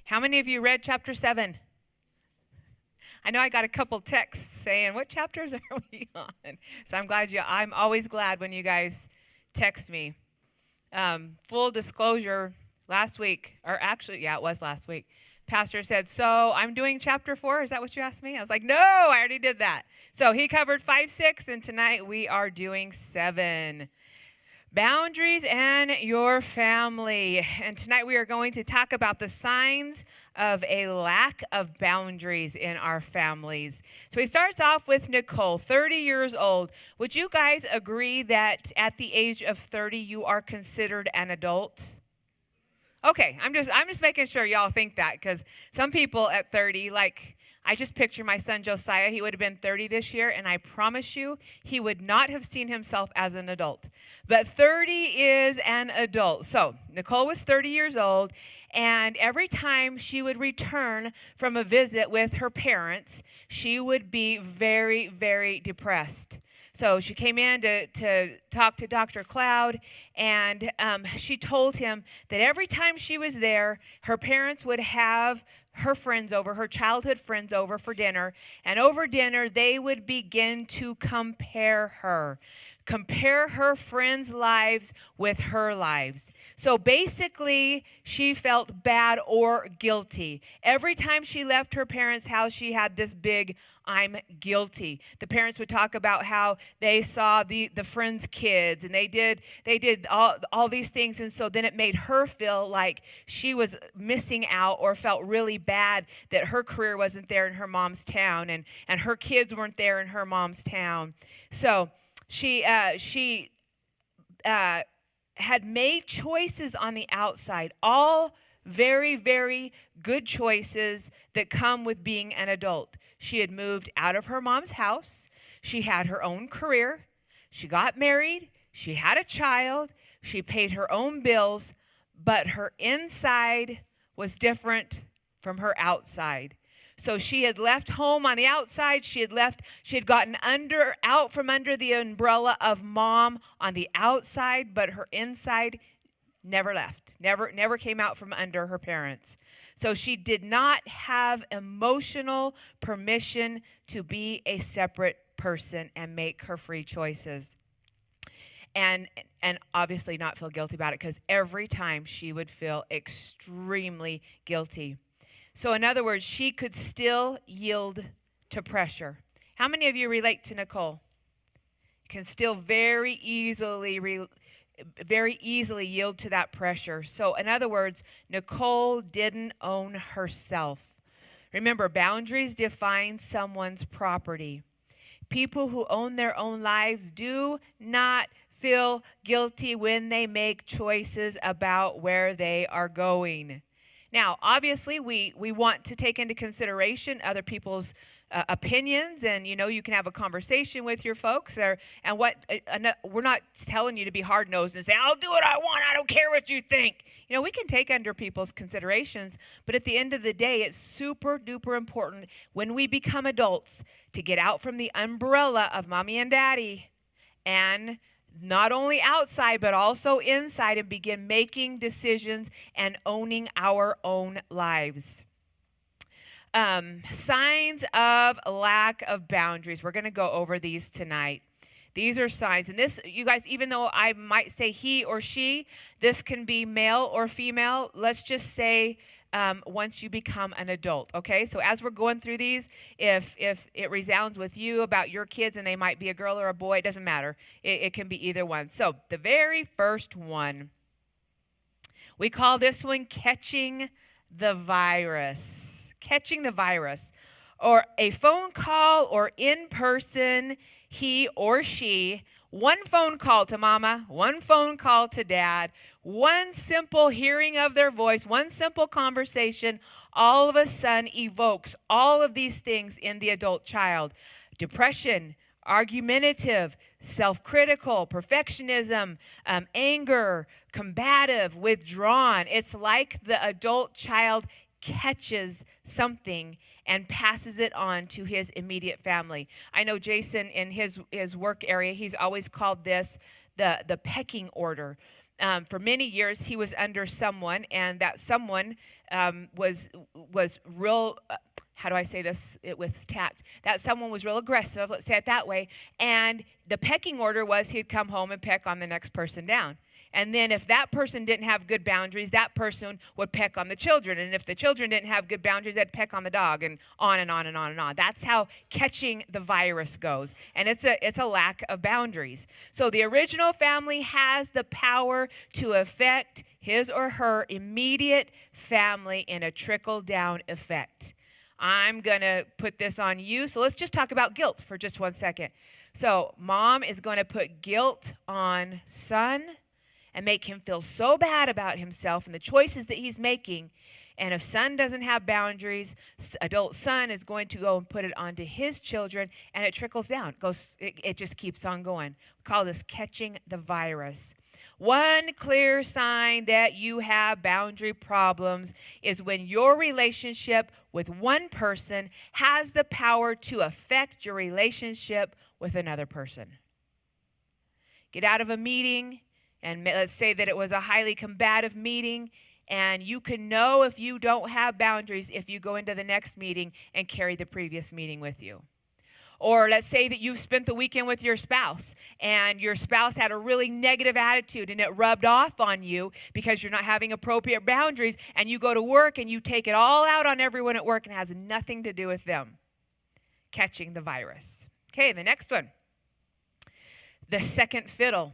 How many of you read chapter 7? I know I got a couple texts saying, what chapters are we on? So I'm always glad when you guys text me. Full disclosure, last week, or actually, yeah, it was last week, Pastor said, so I'm doing chapter 4. Is that what you asked me? I was like, no, I already did that. So he covered 5, 6, and tonight we are doing 7. Boundaries and your family. And tonight we are going to talk about the signs of a lack of boundaries in our families. So he starts off with Nicole, 30 years old. Would you guys agree that at the age of 30 you are considered an adult? Okay, I'm just making sure y'all think that, because some people at 30, like, I just picture my son Josiah. He would have been 30 this year, and I promise you he would not have seen himself as an adult. But 30 is an adult. So Nicole was 30 years old, and every time she would return from a visit with her parents, she would be very, very depressed. So she came in to talk to Dr. Cloud, and she told him that every time she was there, her parents would have her friends over, her childhood friends over for dinner, and over dinner they would begin to compare her friends' lives with her lives. So basically, she felt bad or guilty. Every time she left her parents' house, she had this big, I'm guilty. The parents would talk about how they saw the friends' kids, and they did all these things, and so then it made her feel like she was missing out or felt really bad that her career wasn't there in her mom's town, and her kids weren't there in her mom's town. So she had made choices on the outside, all very, very good choices that come with being an adult. She had moved out of her mom's house. She had her own career. She got married. She had a child. She paid her own bills, but her inside was different from her outside. So she had left home on the outside. She had gotten out from under the umbrella of mom on the outside, but her inside never left, never came out from under her parents. So she did not have emotional permission to be a separate person and make her free choices. And obviously not feel guilty about it, because every time she would feel extremely guilty. So in other words, she could still yield to pressure. How many of you relate to Nicole? You can still very easily yield to that pressure. So in other words, Nicole didn't own herself. Remember, boundaries define someone's property. People who own their own lives do not feel guilty when they make choices about where they are going. Now, obviously, we want to take into consideration other people's opinions, and you can have a conversation with your folks. We're not telling you to be hard-nosed and say, "I'll do what I want. I don't care what you think." We can take under people's considerations, but at the end of the day, it's super duper important when we become adults to get out from the umbrella of mommy and daddy, and not only outside, but also inside, and begin making decisions and owning our own lives. Signs of lack of boundaries. We're going to go over these tonight. These are signs. And this, you guys, even though I might say he or she, this can be male or female. Let's just say once you become an adult, okay? So as we're going through these, if it resounds with you about your kids and they might be a girl or a boy, it doesn't matter. It can be either one. So the very first one, we call this one catching the virus. Catching the virus. Or a phone call or in person, he or she, one phone call to mama, one phone call to dad, one simple hearing of their voice, one simple conversation, all of a sudden evokes all of these things in the adult child. Depression, argumentative, self-critical, perfectionism, anger, combative, withdrawn. It's like the adult child catches something and passes it on to his immediate family. I know Jason in his work area, he's always called this the pecking order. For many years, he was under someone, and that someone was real. How do I say this with tact? That someone was real aggressive, let's say it that way. And the pecking order was he'd come home and peck on the next person down. And then if that person didn't have good boundaries, that person would peck on the children. And if the children didn't have good boundaries, they'd peck on the dog, and on and on and on and on. That's how catching the virus goes. And it's a lack of boundaries. So the original family has the power to affect his or her immediate family in a trickle-down effect. I'm going to put this on you. So let's just talk about guilt for just 1 second. So mom is going to put guilt on son and make him feel so bad about himself and the choices that he's making. And if son doesn't have boundaries, adult son is going to go and put it onto his children, and it trickles down. It just keeps on going. We call this catching the virus. One clear sign that you have boundary problems is when your relationship with one person has the power to affect your relationship with another person. Get out of a meeting, and let's say that it was a highly combative meeting, and you can know if you don't have boundaries if you go into the next meeting and carry the previous meeting with you. Or let's say that you've spent the weekend with your spouse, and your spouse had a really negative attitude, and it rubbed off on you because you're not having appropriate boundaries, and you go to work and you take it all out on everyone at work, and it has nothing to do with them. Catching the virus. Okay, the next one. The second fiddle.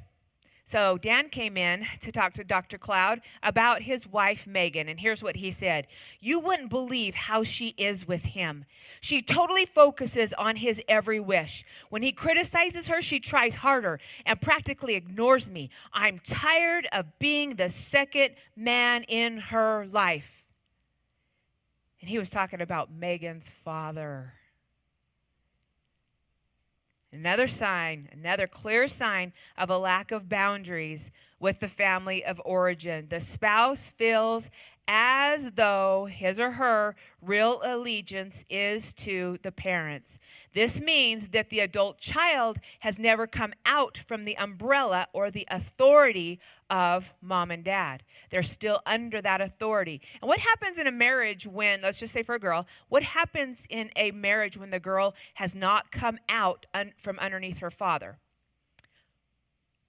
So Dan came in to talk to Dr. Cloud about his wife, Megan, and here's what he said. You wouldn't believe how she is with him. She totally focuses on his every wish. When he criticizes her, she tries harder and practically ignores me. I'm tired of being the second man in her life. And he was talking about Megan's father. Another sign, another clear sign of a lack of boundaries with the family of origin. The spouse feels as though his or her real allegiance is to the parents. This means that the adult child has never come out from the umbrella or the authority of mom and dad. They're still under that authority. And what happens in a marriage when, let's just say for a girl, what happens in a marriage when the girl has not come out from underneath her father?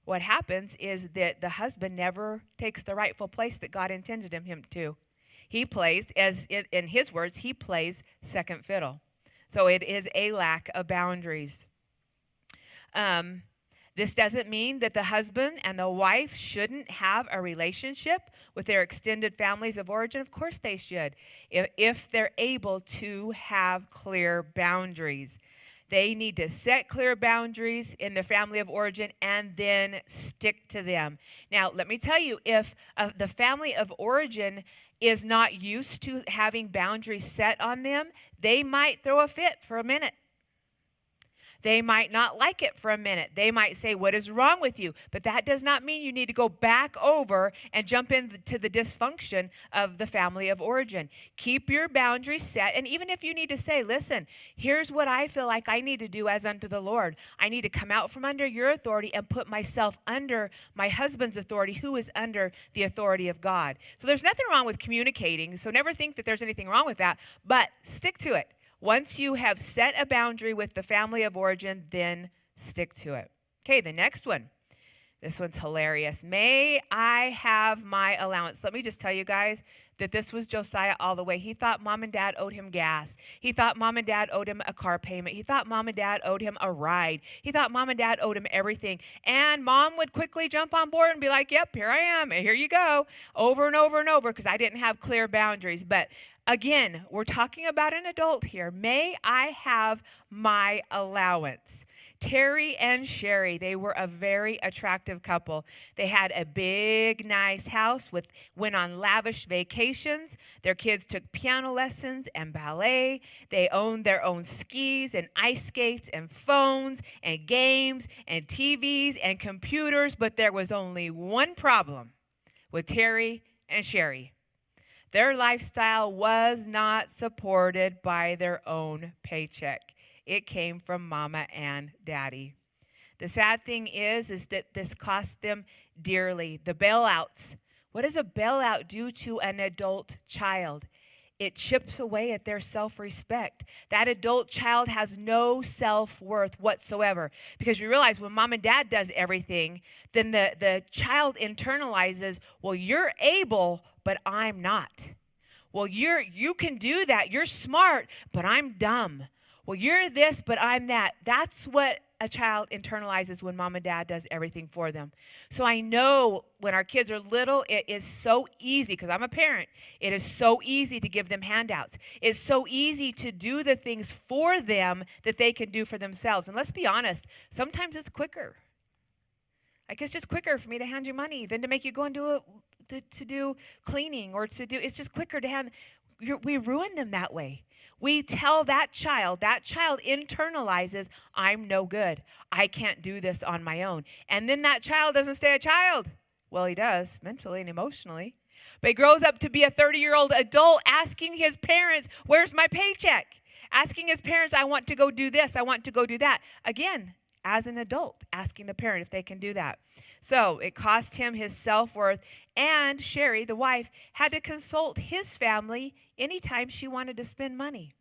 What happens is that the husband never takes the rightful place that God intended him to. He plays, as in his words, he plays second fiddle. So it is a lack of boundaries. This doesn't mean that the husband and the wife shouldn't have a relationship with their extended families of origin. Of course they should, if they're able to have clear boundaries. They need to set clear boundaries in their family of origin and then stick to them. Now, let me tell you, if the family of origin is not used to having boundaries set on them, they might throw a fit for a minute. They might not like it for a minute. They might say, what is wrong with you? But that does not mean you need to go back over and jump into the dysfunction of the family of origin. Keep your boundaries set. And even if you need to say, listen, here's what I feel like I need to do as unto the Lord. I need to come out from under your authority and put myself under my husband's authority, who is under the authority of God. So there's nothing wrong with communicating. So never think that there's anything wrong with that, but stick to it. Once you have set a boundary with the family of origin, then stick to it. Okay, the next one. This one's hilarious. May I have my allowance? Let me just tell you guys that this was Josiah all the way. He thought mom and dad owed him gas. He thought mom and dad owed him a car payment. He thought mom and dad owed him a ride. He thought mom and dad owed him everything. And mom would quickly jump on board and be like, yep, here I am. Here you go. Over and over and over, because I didn't have clear boundaries. But again, we're talking about an adult here. May I have my allowance? Terry and Sherry, they were a very attractive couple. They had a big, nice house, went on lavish vacations. Their kids took piano lessons and ballet. They owned their own skis and ice skates and phones and games and TVs and computers. But there was only one problem with Terry and Sherry. Their lifestyle was not supported by their own paycheck. It came from mama and daddy. The sad thing is that this cost them dearly. The bailouts. What does a bailout do to an adult child? It chips away at their self-respect. That adult child has no self-worth whatsoever. Because you realize when mom and dad does everything, then the child internalizes, well, you're able, but I'm not. Well, you can do that. You're smart, but I'm dumb. Well, you're this, but I'm that. That's what a child internalizes when mom and dad does everything for them. So I know when our kids are little, it is so easy, because I'm a parent, it is so easy to give them handouts. It's so easy to do the things for them that they can do for themselves. And let's be honest, sometimes it's quicker. Like, it's just quicker for me to hand you money than to make you go and do to do cleaning, or it's just quicker to hand. We ruin them that way. We tell that child internalizes, I'm no good. I can't do this on my own. And then that child doesn't stay a child. Well, he does, mentally and emotionally. But he grows up to be a 30-year-old adult asking his parents, where's my paycheck? Asking his parents, I want to go do this, I want to go do that. Again, as an adult, asking the parent if they can do that. So it cost him his self-worth, and Sherry, the wife, had to consult his family anytime she wanted to spend money.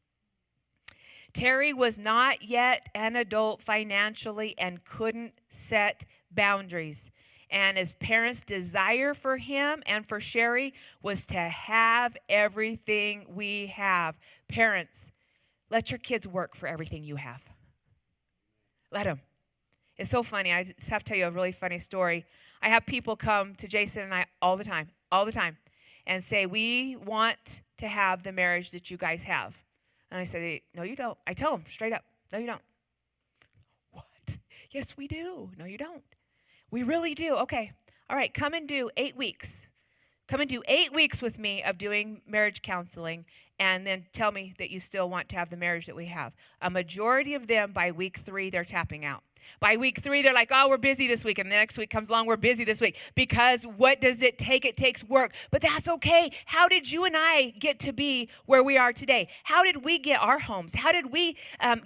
Terry was not yet an adult financially and couldn't set boundaries. And his parents' desire for him and for Sherry was to have everything we have. Parents, let your kids work for everything you have. Let them. It's so funny. I just have to tell you a really funny story. I have people come to Jason and I all the time, and say, we want to have the marriage that you guys have. And I say, no, you don't. I tell them straight up, no, you don't. What? Yes, we do. No, you don't. We really do. Okay. All right. Come and do 8 weeks. Come and do 8 weeks with me of doing marriage counseling, and then tell me that you still want to have the marriage that we have. A majority of them, by week 3, they're tapping out. By week 3, they're like, oh, we're busy this week. And the next week comes along, we're busy this week. Because what does it take? It takes work. But that's okay. How did you and I get to be where we are today? How did we get our homes? How did we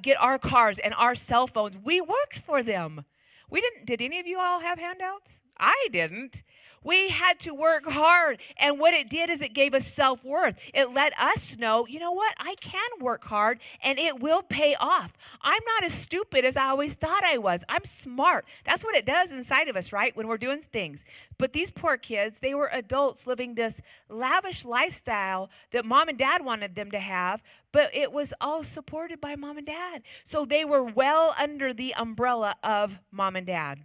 get our cars and our cell phones? We worked for them. We didn't. Did any of you all have handouts? I didn't. We had to work hard, and what it did is it gave us self-worth. It let us know, you know what, I can work hard, and it will pay off. I'm not as stupid as I always thought I was. I'm smart. That's what it does inside of us, right, when we're doing things. But these poor kids, they were adults living this lavish lifestyle that mom and dad wanted them to have, but it was all supported by mom and dad. So they were well under the umbrella of mom and dad.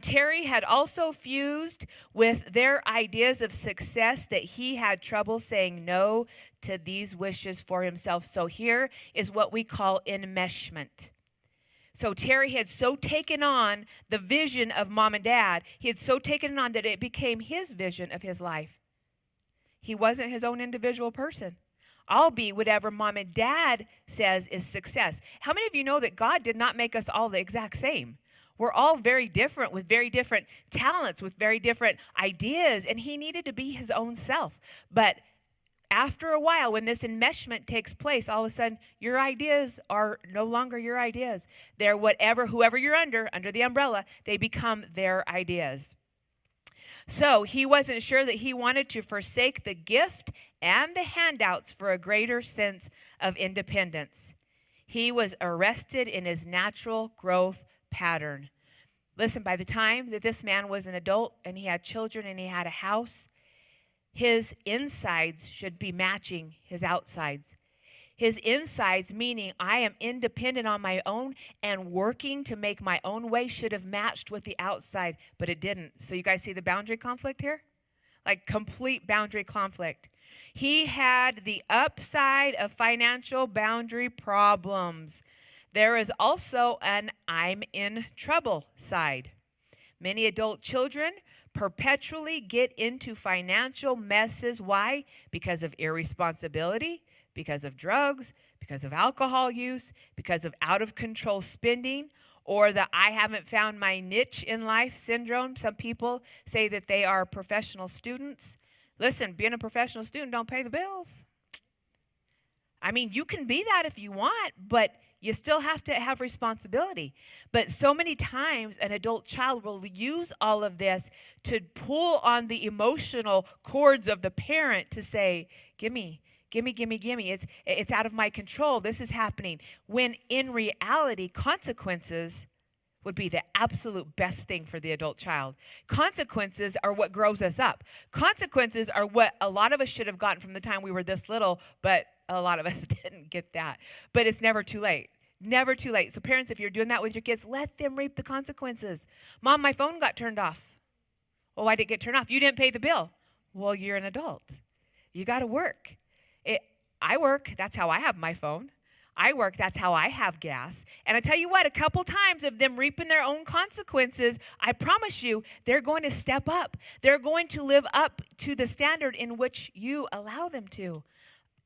Terry had also fused with their ideas of success that he had trouble saying no to these wishes for himself. So here is what we call enmeshment. So Terry had so taken on the vision of mom and dad, he had so taken it on that it became his vision of his life. He wasn't his own individual person. I'll be whatever mom and dad says is success. How many of you know that God did not make us all the exact same? We're all very different, with very different talents, with very different ideas, and he needed to be his own self. But after a while, when this enmeshment takes place, all of a sudden, your ideas are no longer your ideas. They're whoever you're under the umbrella, they become their ideas. So he wasn't sure that he wanted to forsake the gift and the handouts for a greater sense of independence. He was arrested in his natural growth pattern. Listen, by the time that this man was an adult and he had children and he had a house, his insides should be matching his outsides. His insides, meaning I am independent on my own and working to make my own way, should have matched with the outside, but it didn't. So you guys see the boundary conflict here? Like complete boundary conflict. He had the upside of financial boundary problems. There is also an I'm in trouble side. Many adult children perpetually get into financial messes. Why? Because of irresponsibility, because of drugs, because of alcohol use, because of out-of-control spending, or the I haven't found my niche in life syndrome. Some people say that they are professional students. Listen, being a professional student don't pay the bills. I mean, you can be that if you want, but You still have to have responsibility. But so many times an adult child will use all of this to pull on the emotional cords of the parent to say, gimme, gimme, gimme, gimme. It's out of my control. This is happening. When in reality, consequences would be the absolute best thing for the adult child. Consequences are what grows us up. Consequences are what a lot of us should have gotten from the time we were this little, but a lot of us didn't get that. But it's never too late. Never too late. So parents, if you're doing that with your kids, let them reap the consequences. Mom, my phone got turned off. Well, why did it get turned off? You didn't pay the bill. Well, you're an adult. You got to work. I work. That's how I have my phone. I work, that's how I have gas. And I tell you what, a couple times of them reaping their own consequences, I promise you, they're going to step up. They're going to live up to the standard in which you allow them to.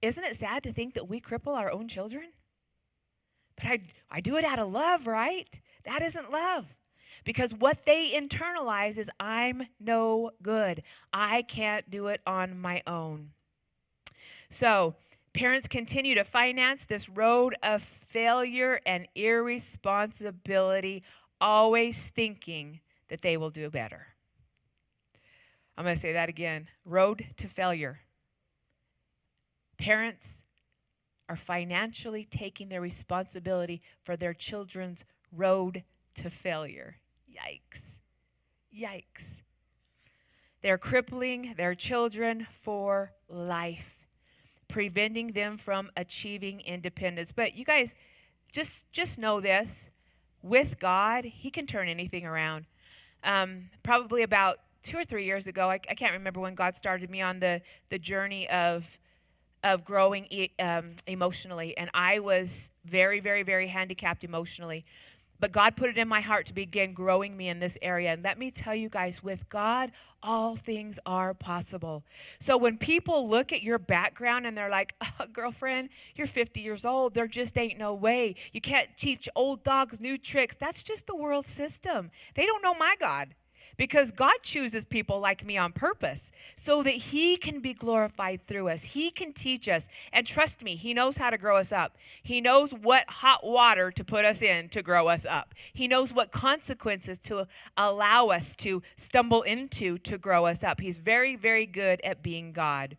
Isn't it sad to think that we cripple our own children? But I do it out of love, right? That isn't love. Because what they internalize is, I'm no good. I can't do it on my own. So, parents continue to finance this road of failure and irresponsibility, always thinking that they will do better. I'm going to say that again. Road to failure. Parents are financially taking their responsibility for their children's road to failure. Yikes. Yikes. They're crippling their children for life, preventing them from achieving independence. But you guys, just know this. With God, he can turn anything around. Probably about 2 or 3 years ago, I can't remember when God started me on the journey of growing emotionally. And I was very, very, very handicapped emotionally. But God put it in my heart to begin growing me in this area. And let me tell you guys, with God, all things are possible. So when people look at your background and they're like, oh, girlfriend, you're 50 years old. There just ain't no way. You can't teach old dogs new tricks. That's just the world system. They don't know my God. Because God chooses people like me on purpose so that he can be glorified through us. He can teach us. And trust me, he knows how to grow us up. He knows what hot water to put us in to grow us up. He knows what consequences to allow us to stumble into to grow us up. He's very, very good at being God.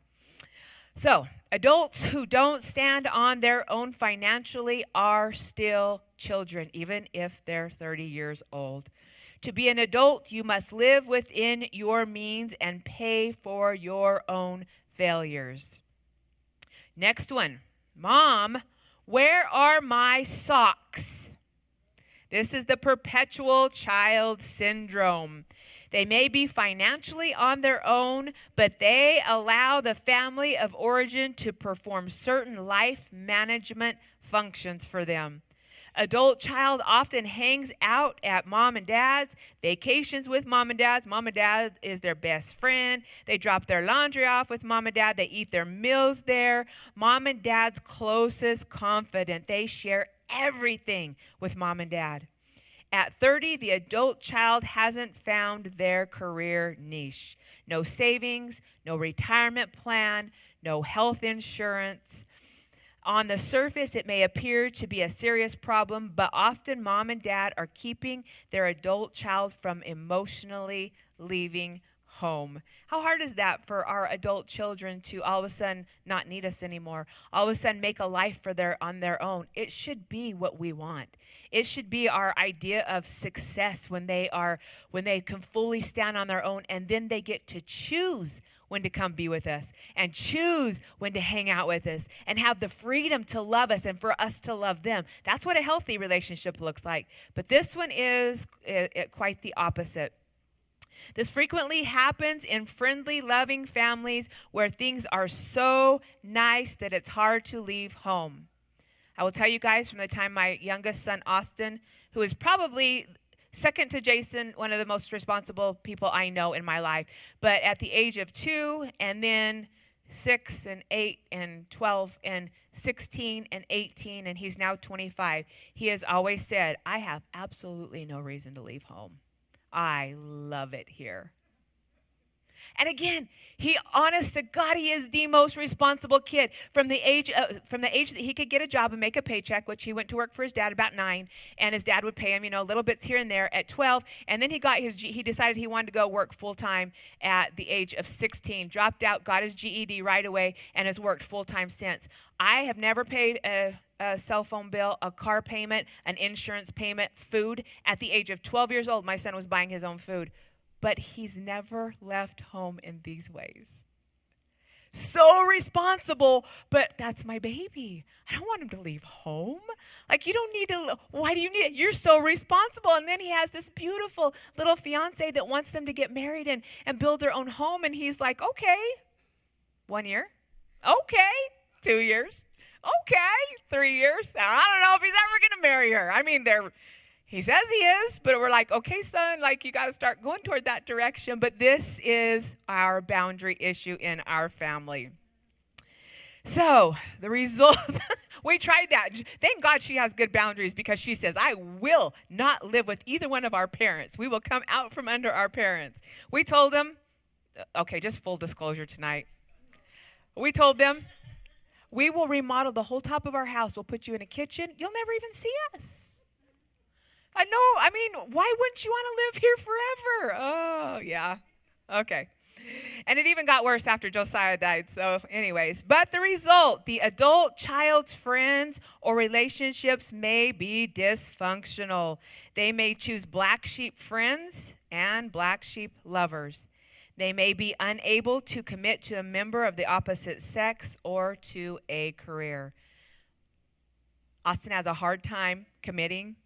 So, adults who don't stand on their own financially are still children, even if they're 30 years old. To be an adult, you must live within your means and pay for your own failures. Next one. Mom, where are my socks? This is the perpetual child syndrome. They may be financially on their own, but they allow the family of origin to perform certain life management functions for them. Adult child often hangs out at mom and dad's, vacations with mom and dad's. Mom and dad is their best friend. They drop their laundry off with mom and dad. They eat their meals there. Mom and dad's closest confidant. They share everything with mom and dad. At 30, the adult child hasn't found their career niche. No savings, no retirement plan, no health insurance. On the surface, it may appear to be a serious problem, but often mom and dad are keeping their adult child from emotionally leaving home. How hard is that for our adult children to all of a sudden not need us anymore? All of a sudden make a life on their own. It should be what we want. It should be our idea of success when they can fully stand on their own, and then they get to choose when to come be with us and choose when to hang out with us and have the freedom to love us and for us to love them. That's what a healthy relationship looks like. But this one is quite the opposite. This frequently happens in friendly, loving families where things are so nice that it's hard to leave home. I will tell you guys, from the time my youngest son, Austin, who is probably second to Jason, one of the most responsible people I know in my life, but at the age of 2 and then 6 and 8 and 12 and 16 and 18, and he's now 25, he has always said, I have absolutely no reason to leave home. I love it here. And again, honest to God, he is the most responsible kid. From the age that he could get a job and make a paycheck, which he went to work for his dad about 9, and his dad would pay him, little bits here and there at 12. And then he decided he wanted to go work full time at the age of 16. Dropped out, got his GED right away, and has worked full time since. I have never paid a cell phone bill, a car payment, an insurance payment, food. At the age of 12 years old, my son was buying his own food. But he's never left home in these ways. So responsible, but that's my baby. I don't want him to leave home. Like, you don't need to, why do you need it? You're so responsible. And then he has this beautiful little fiance that wants them to get married and build their own home. And he's like, okay, 1 year. Okay, 2 years. Okay, 3 years. I don't know if he's ever going to marry her. I mean, he says he is, but we're like, okay, son, like, you got to start going toward that direction. But this is our boundary issue in our family. So the result, we tried that. Thank God she has good boundaries, because she says, I will not live with either one of our parents. We will come out from under our parents. We told them, okay, just full disclosure tonight. We told them, we will remodel the whole top of our house. We'll put you in a kitchen. You'll never even see us. I mean, why wouldn't you want to live here forever? Oh, yeah. Okay. And it even got worse after Josiah died. So anyways, but the result, the adult child's friends or relationships may be dysfunctional. They may choose black sheep friends and black sheep lovers. They may be unable to commit to a member of the opposite sex or to a career. Austin has a hard time committing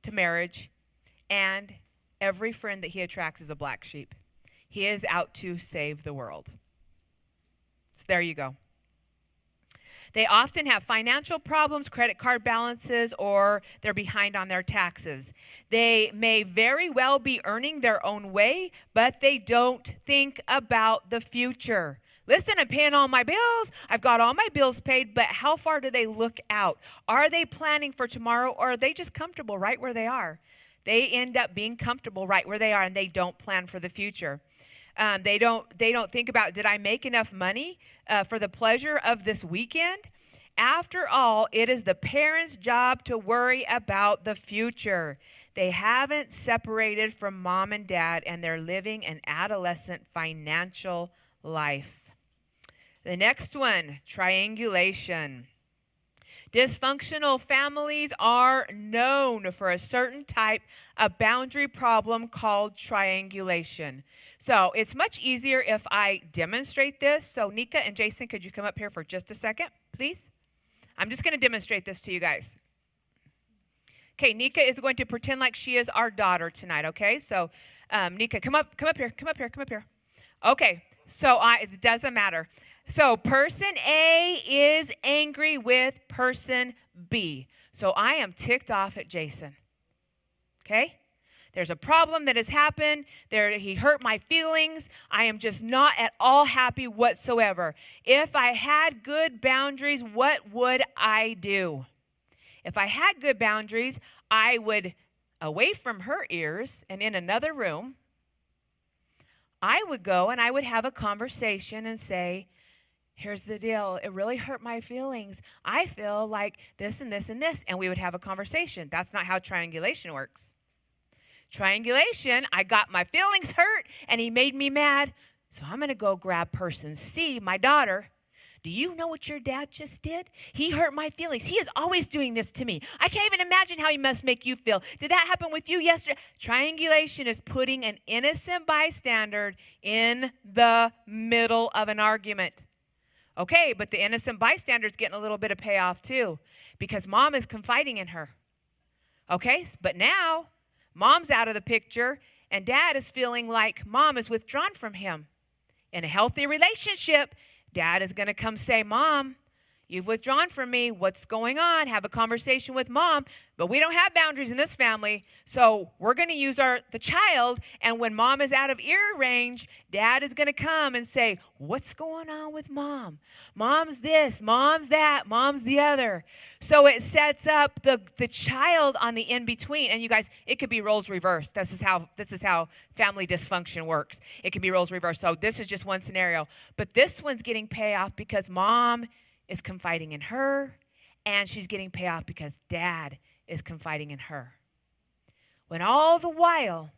to marriage, and every friend that he attracts is a black sheep. He is out to save the world. So there you go. They often have financial problems, credit card balances, or they're behind on their taxes. They may very well be earning their own way, but they don't think about the future. Listen, I'm paying all my bills. I've got all my bills paid, but how far do they look out? Are they planning for tomorrow, or are they just comfortable right where they are? They end up being comfortable right where they are, and they don't plan for the future. They don't think about, did I make enough money for the pleasure of this weekend? After all, it is the parents' job to worry about the future. They haven't separated from mom and dad, and they're living an adolescent financial life. The next one, triangulation. Dysfunctional families are known for a certain type of boundary problem called triangulation. So it's much easier if I demonstrate this. So Nika and Jason, could you come up here for just a second, please? I'm just going to demonstrate this to you guys. Okay, Nika is going to pretend like she is our daughter tonight, okay? So Nika, come up here. Okay, so it doesn't matter. So person A is angry with person B. So I am ticked off at Jason. Okay? There's a problem that has happened. He hurt my feelings. I am just not at all happy whatsoever. If I had good boundaries, what would I do? If I had good boundaries, I would, away from her ears and in another room, I would go and I would have a conversation and say, here's the deal. It really hurt my feelings. I feel like this and this and this. And we would have a conversation. That's not how triangulation works. Triangulation, I got my feelings hurt and he made me mad. So I'm going to go grab person C, my daughter. Do you know what your dad just did? He hurt my feelings. He is always doing this to me. I can't even imagine how he must make you feel. Did that happen with you yesterday? Triangulation is putting an innocent bystander in the middle of an argument. Okay, but the innocent bystander is getting a little bit of payoff too, because mom is confiding in her. Okay, but now mom's out of the picture and dad is feeling like mom is withdrawn from him. In a healthy relationship, dad is going to come say, Mom, You've withdrawn from me. What's going on? Have a conversation with mom. But we don't have boundaries in this family. So we're going to use the child. And when mom is out of ear range, dad is going to come and say, what's going on with mom? Mom's this, mom's that, mom's the other. So it sets up the child on the in-between. And you guys, it could be roles reversed. This is how family dysfunction works. It can be roles reversed. So this is just one scenario. But this one's getting payoff because mom is confiding in her, and she's getting payoff because dad is confiding in her. When all the while,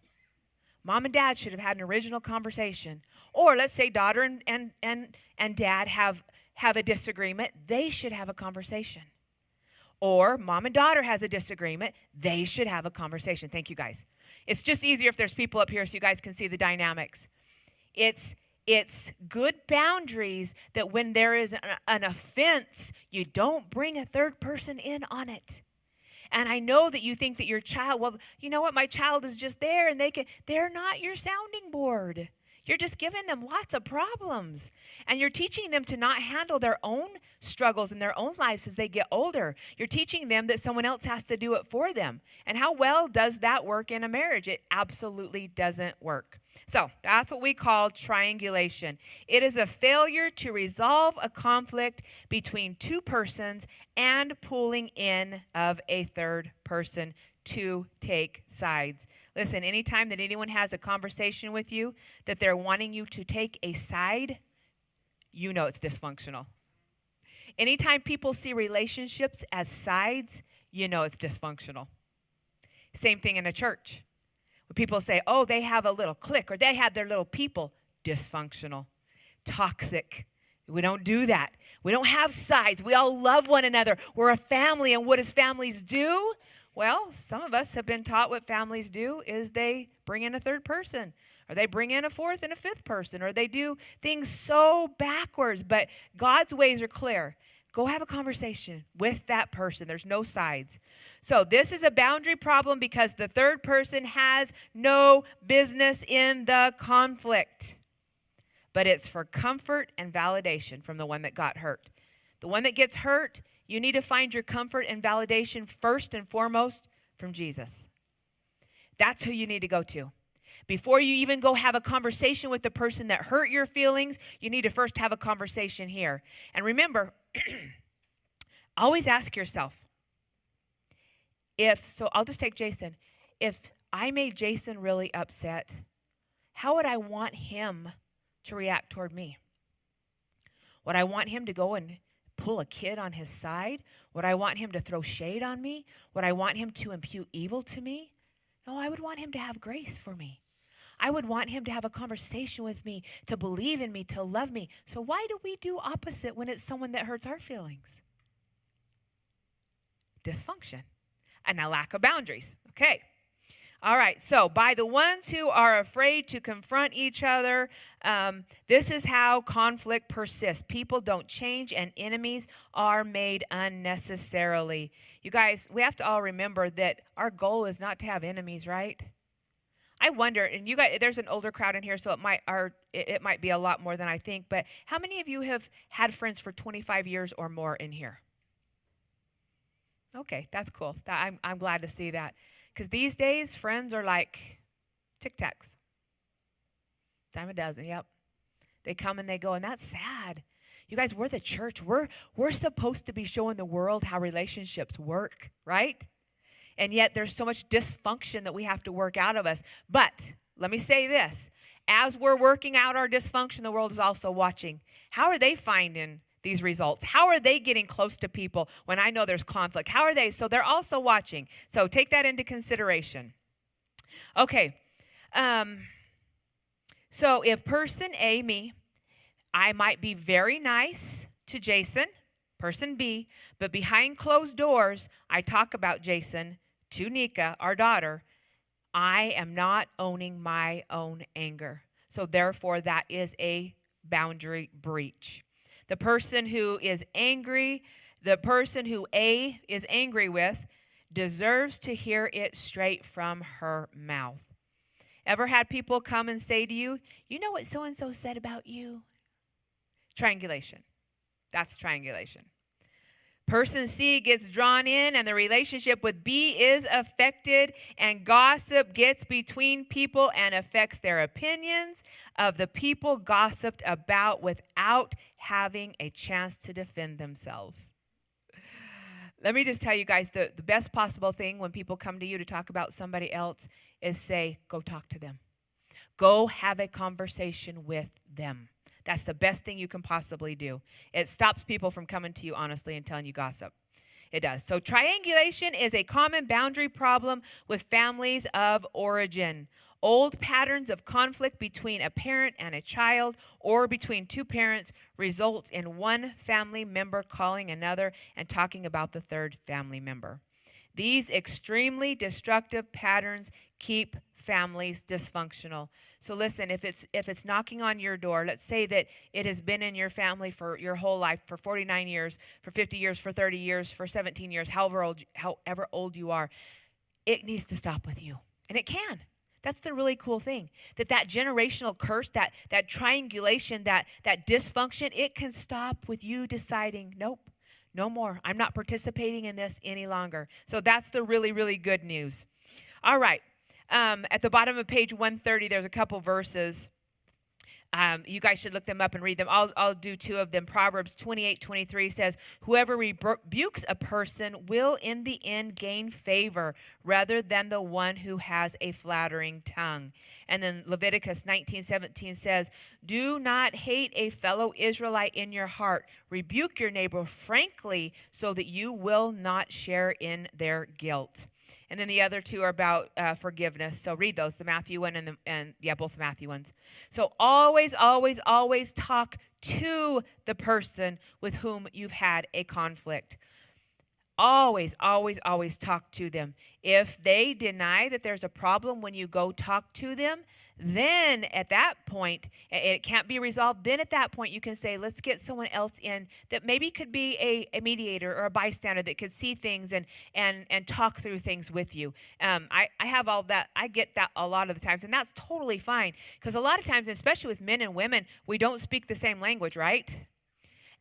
mom and dad should have had an original conversation. Or let's say daughter and dad have a disagreement. They should have a conversation. Or mom and daughter has a disagreement. They should have a conversation. Thank you, guys. It's just easier if there's people up here so you guys can see the dynamics. It's good boundaries that when there is an offense, you don't bring a third person in on it. And I know that you think that your child, well, you know what, my child is just there and they're not your sounding board. You're just giving them lots of problems. And you're teaching them to not handle their own struggles in their own lives as they get older. You're teaching them that someone else has to do it for them. And how well does that work in a marriage? It absolutely doesn't work. So that's what we call triangulation. It is a failure to resolve a conflict between two persons and pulling in of a third person to take sides. Listen, anytime that anyone has a conversation with you that they're wanting you to take a side, you know it's dysfunctional. Anytime people see relationships as sides, you know it's dysfunctional. Same thing in a church. When people say, oh, they have a little clique or they have their little people, dysfunctional, toxic. We don't do that. We don't have sides. We all love one another. We're a family, and what does families do? Well, some of us have been taught what families do is they bring in a third person, or they bring in a fourth and a fifth person, or they do things so backwards. But God's ways are clear. Go have a conversation with that person. There's no sides. So this is a boundary problem because the third person has no business in the conflict. But it's for comfort and validation from the one that got hurt. The one that gets hurt, you need to find your comfort and validation first and foremost from Jesus. That's who you need to go to. Before you even go have a conversation with the person that hurt your feelings, you need to first have a conversation here. And remember, always ask yourself, I'll just take Jason. If I made Jason really upset, how would I want him to react toward me? Would I want him to go and pull a kid on his side? Would I want him to throw shade on me? Would I want him to impute evil to me? No, I would want him to have grace for me. I would want him to have a conversation with me, to believe in me, to love me. So why do we do opposite when it's someone that hurts our feelings? Dysfunction and a lack of boundaries. Okay. All right, so by the ones who are afraid to confront each other, this is how conflict persists. People don't change, and enemies are made unnecessarily. You guys, we have to all remember that our goal is not to have enemies, right? I wonder, and you guys, there's an older crowd in here, so it might be a lot more than I think, but how many of you have had friends for 25 years or more in here? Okay, that's cool. I'm glad to see that. Because these days, friends are like Tic Tacs. Dime a dozen, yep. They come and they go, and that's sad. You guys, we're the church. We're supposed to be showing the world how relationships work, right? And yet there's so much dysfunction that we have to work out of us. But let me say this. As we're working out our dysfunction, the world is also watching. How are they finding these results? How are they getting close to people when I know there's conflict? How are they? So they're also watching. So take that into consideration. Okay. So if person A, me, I might be very nice to Jason, person B, but behind closed doors, I talk about Jason to Nika, our daughter. I am not owning my own anger. So therefore, that is a boundary breach. The person who is angry, the person who A is angry with, deserves to hear it straight from her mouth. Ever had people come and say to you, you know what so-and-so said about you? Triangulation. That's triangulation. Person C gets drawn in, and the relationship with B is affected, and gossip gets between people and affects their opinions of the people gossiped about without having a chance to defend themselves. Let me just tell you guys, the best possible thing when people come to you to talk about somebody else is say, go talk to them. Go have a conversation with them. That's the best thing you can possibly do. It stops people from coming to you honestly and telling you gossip. It does. So triangulation is a common boundary problem with families of origin. Old patterns of conflict between a parent and a child or between two parents results in one family member calling another and talking about the third family member. These extremely destructive patterns keep families dysfunctional. So listen, if it's knocking on your door, let's say that it has been in your family for your whole life, for 49 years, for 50 years, for 30 years, for 17 years, however old you are, it needs to stop with you. And it can. That's the really cool thing, that generational curse, that triangulation, that dysfunction, it can stop with you deciding, nope, no more. I'm not participating in this any longer. So that's the really, really good news. All right. At the bottom of page 130, there's a couple verses. You guys should look them up and read them. I'll do two of them. Proverbs 28:23 says, whoever rebukes a person will in the end gain favor rather than the one who has a flattering tongue. And then Leviticus 19:17 says, do not hate a fellow Israelite in your heart. Rebuke your neighbor frankly so that you will not share in their guilt. And then the other two are about forgiveness. So read those, the Matthew one and both the Matthew ones. So always, always, always talk to the person with whom you've had a conflict. Always, always, always talk to them. If they deny that there's a problem when you go talk to them, then at that point, it can't be resolved. Then at that point, you can say, let's get someone else in that maybe could be a mediator or a bystander that could see things and talk through things with you. I have all that. I get that a lot of the times, and that's totally fine. Because a lot of times, especially with men and women, we don't speak the same language, right?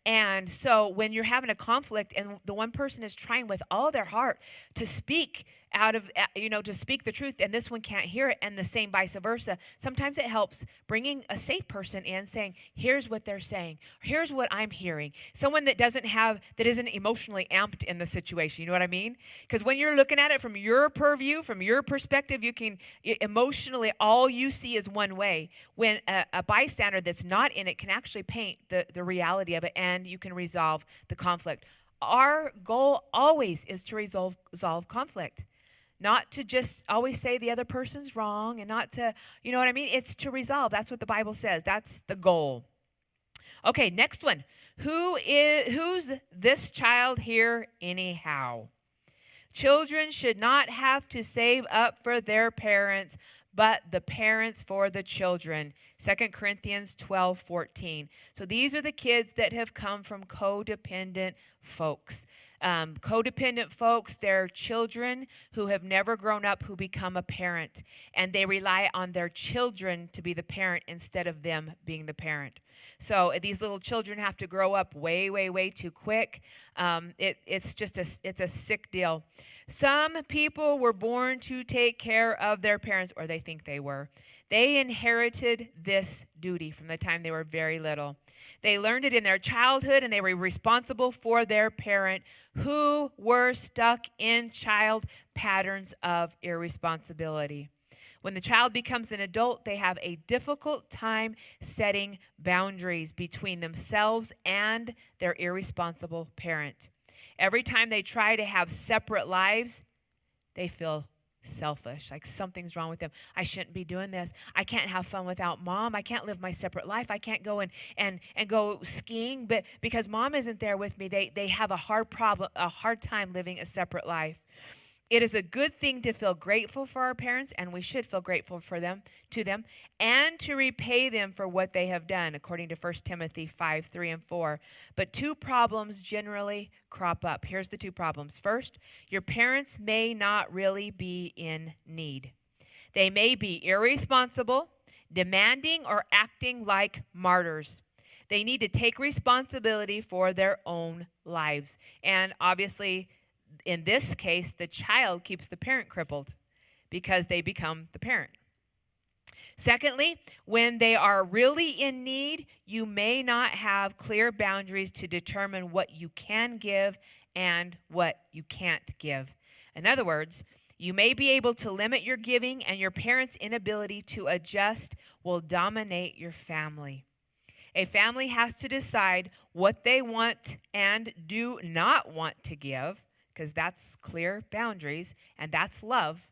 And so when you're having a conflict and the one person is trying with all their heart to speak to speak the truth, and this one can't hear it, and the same vice versa, sometimes it helps bringing a safe person in saying, here's what they're saying. Here's what I'm hearing. Someone that isn't emotionally amped in the situation. You know what I mean? Because when you're looking at it from your purview, from your perspective, you can emotionally, all you see is one way. When a bystander that's not in it can actually paint the reality of it, and you can resolve the conflict. Our goal always is to resolve conflict. Not to just always say the other person's wrong and not to, you know what I mean? It's to resolve. That's what the Bible says. That's the goal. Okay, next one. Who's this child here anyhow? Children should not have to save up for their parents, but the parents for the children. 2 Corinthians 12:14. So these are the kids that have come from codependent folks. Codependent folks, they're children who have never grown up who become a parent, and they rely on their children to be the parent instead of them being the parent. So these little children have to grow up way, way, way too quick. It's a sick deal. Some people were born to take care of their parents, or they think they were. They inherited this duty from the time they were very little. They learned it in their childhood, and they were responsible for their parent, who were stuck in child patterns of irresponsibility. When the child becomes an adult, they have a difficult time setting boundaries between themselves and their irresponsible parent. Every time they try to have separate lives, they feel selfish, like something's wrong with them. I shouldn't be doing this. I can't have fun without mom. I can't live my separate life. I can't go and go skiing, but because mom isn't there with me, they have a hard time living a separate life. It is a good thing to feel grateful for our parents, and we should feel grateful to them, and to repay them for what they have done, according to 1 Timothy 5:3 and 4. But two problems generally crop up. Here's the two problems. First, your parents may not really be in need. They may be irresponsible, demanding, or acting like martyrs. They need to take responsibility for their own lives. And obviously, in this case, the child keeps the parent crippled because they become the parent. Secondly, when they are really in need, you may not have clear boundaries to determine what you can give and what you can't give. In other words, you may be able to limit your giving, and your parents' inability to adjust will dominate your family. A family has to decide what they want and do not want to give, because that's clear boundaries, and that's love.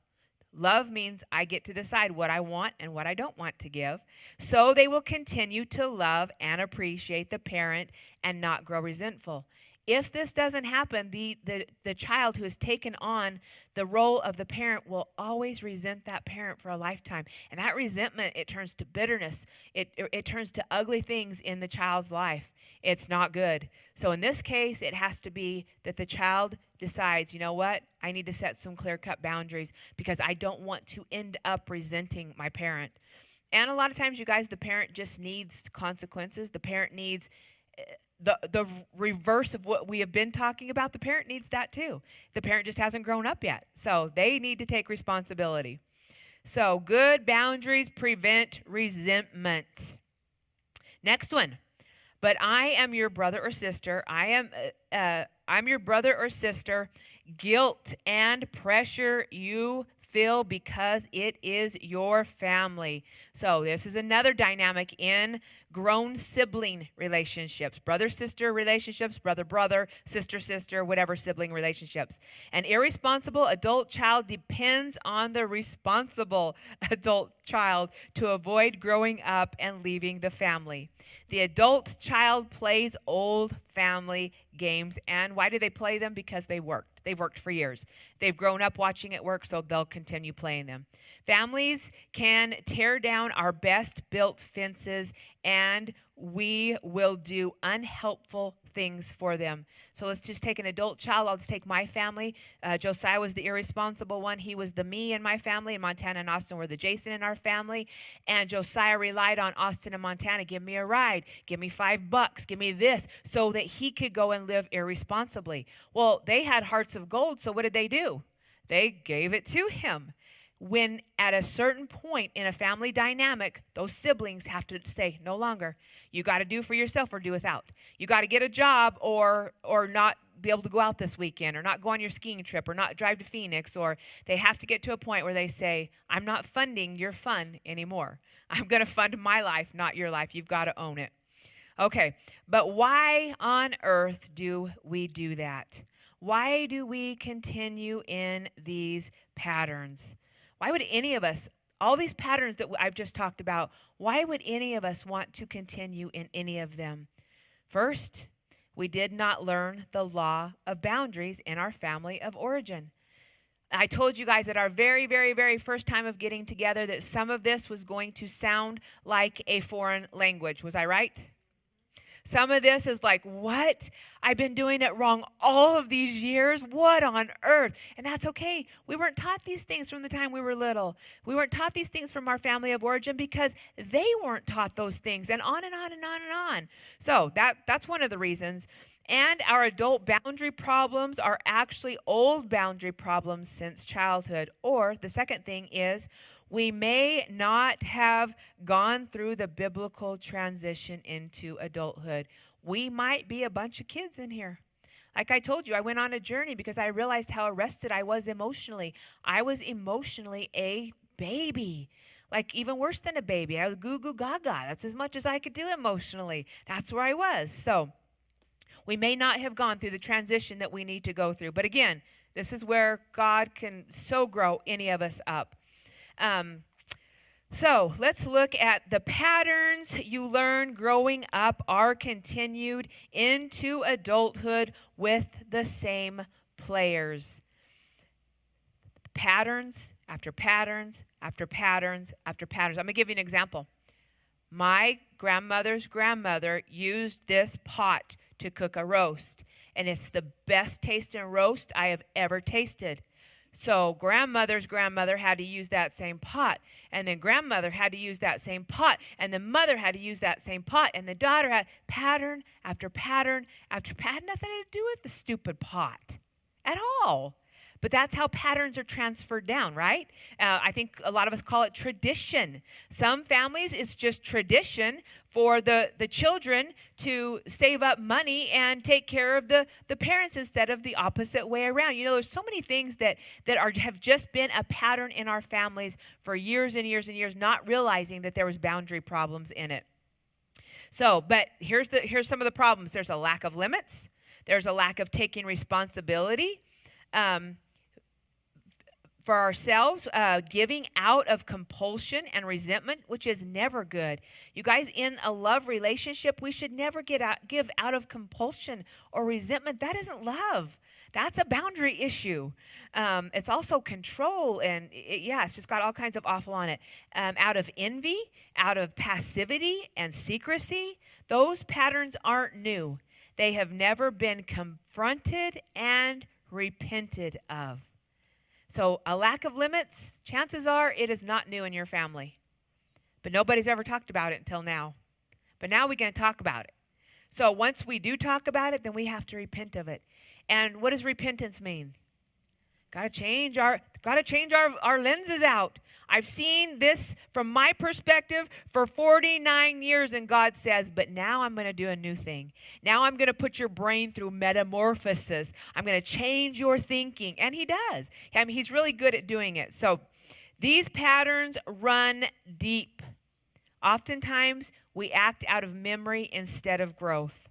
Love means I get to decide what I want and what I don't want to give. So they will continue to love and appreciate the parent and not grow resentful. If this doesn't happen, the child who has taken on the role of the parent will always resent that parent for a lifetime. And that resentment, it turns to bitterness. It turns to ugly things in the child's life. It's not good. So in this case, it has to be that the child decides, you know what, I need to set some clear-cut boundaries because I don't want to end up resenting my parent. And a lot of times, you guys, the parent just needs consequences. The parent needs the reverse of what we have been talking about. The parent needs that too. The parent just hasn't grown up yet. So they need to take responsibility. So good boundaries prevent resentment. Next one. But I am your brother or sister. I'm your brother or sister. Guilt and pressure you feel because it is your family. So this is another dynamic in grown sibling relationships, brother-sister relationships, brother-brother, sister-sister, whatever sibling relationships. An irresponsible adult child depends on the responsible adult child to avoid growing up and leaving the family. The adult child plays old family games. And why do they play them? Because they worked. They've worked for years. They've grown up watching it work, so they'll continue playing them. Families can tear down our best built fences, and we will do unhelpful things for them. So let's just take an adult child. I'll just take my family. Josiah was the irresponsible one. He was the me in my family, and Montana and Austin were the Jason in our family. And Josiah relied on Austin and Montana. Give me a ride. Give me $5. Give me this, so that he could go and live irresponsibly. Well, they had hearts of gold, so what did they do? They gave it to him. When at a certain point in a family dynamic, those siblings have to say, no longer. You got to do for yourself or do without. You got to get a job or not be able to go out this weekend, or not go on your skiing trip, or not drive to Phoenix, or they have to get to a point where they say, I'm not funding your fun anymore. I'm going to fund my life, not your life. You've got to own it. Okay, but why on earth do we do that? Why do we continue in these patterns? Why would any of us, all these patterns that I've just talked about, why would any of us want to continue in any of them? First, we did not learn the law of boundaries in our family of origin. I told you guys at our very, very, very first time of getting together that some of this was going to sound like a foreign language. Was I right? Some of this is like, what? I've been doing it wrong all of these years? What on earth? And that's okay. We weren't taught these things from the time we were little. We weren't taught these things from our family of origin because they weren't taught those things, and on and on and on and on. So that's one of the reasons. And our adult boundary problems are actually old boundary problems since childhood. Or the second thing is, we may not have gone through the biblical transition into adulthood. We might be a bunch of kids in here. Like I told you, I went on a journey because I realized how arrested I was emotionally. I was emotionally a baby. Like even worse than a baby. I was goo goo gaga. That's as much as I could do emotionally. That's where I was. So we may not have gone through the transition that we need to go through. But again, this is where God can so grow any of us up. So let's look at the patterns you learn growing up are continued into adulthood with the same players. Patterns after patterns after patterns after patterns. I'm going to give you an example. My grandmother's grandmother used this pot to cook a roast, and it's the best tasting roast I have ever tasted. So grandmother's grandmother had to use that same pot, and then grandmother had to use that same pot, and the mother had to use that same pot, and the daughter had pattern after pattern after pattern. Nothing to do with the stupid pot at all. But that's how patterns are transferred down, right? I think a lot of us call it tradition. Some families, it's just tradition for the children to save up money and take care of the parents instead of the opposite way around. You know, there's so many things that have just been a pattern in our families for years and years and years, not realizing that there was boundary problems in it. So, but here's some of the problems. There's a lack of limits. There's a lack of taking responsibility. For ourselves, giving out of compulsion and resentment, which is never good. You guys, in a love relationship, we should never give out of compulsion or resentment. That isn't love. That's a boundary issue. It's also control, and it's just got all kinds of awful on it. Out of envy, out of passivity and secrecy, those patterns aren't new. They have never been confronted and repented of. So a lack of limits, chances are it is not new in your family. But nobody's ever talked about it until now. But now we're going to talk about it. So once we do talk about it, then we have to repent of it. And what does repentance mean? Got to change our lenses out. I've seen this from my perspective for 49 years, and God says, but now I'm going to do a new thing. Now I'm going to put your brain through metamorphosis. I'm going to change your thinking. And he does. I mean, he's really good at doing it. So these patterns run deep. Oftentimes, we act out of memory instead of growth.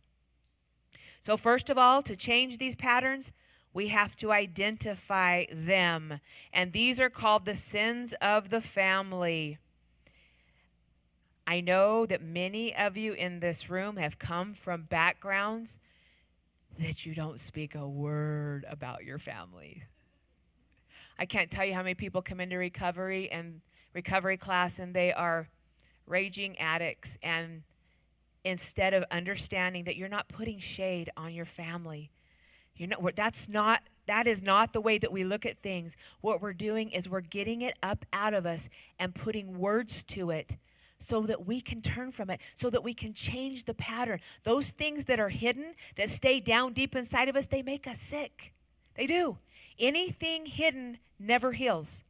So first of all, to change these patterns, we have to identify them. And these are called the sins of the family. I know that many of you in this room have come from backgrounds that you don't speak a word about your family. I can't tell you how many people come into recovery class and they are raging addicts. And instead of understanding that you're not putting shade on your family, that is not the way that we look at things. What we're doing is we're getting it up out of us and putting words to it so that we can turn from it, so that we can change the pattern. Those things that are hidden, that stay down deep inside of us, they make us sick. They do. Anything hidden never heals.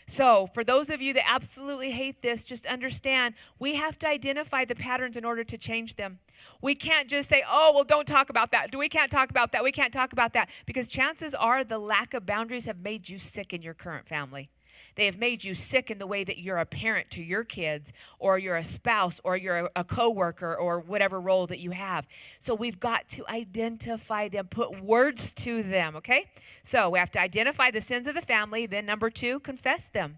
So for those of you that absolutely hate this, just understand we have to identify the patterns in order to change them. We can't just say, oh, well, don't talk about that. We can't talk about that. We can't talk about that. Because chances are the lack of boundaries have made you sick in your current family. They have made you sick in the way that you're a parent to your kids, or you're a spouse, or you're a coworker, or whatever role that you have. So we've got to identify them, put words to them, okay? So we have to identify the sins of the family. Then number 2, confess them.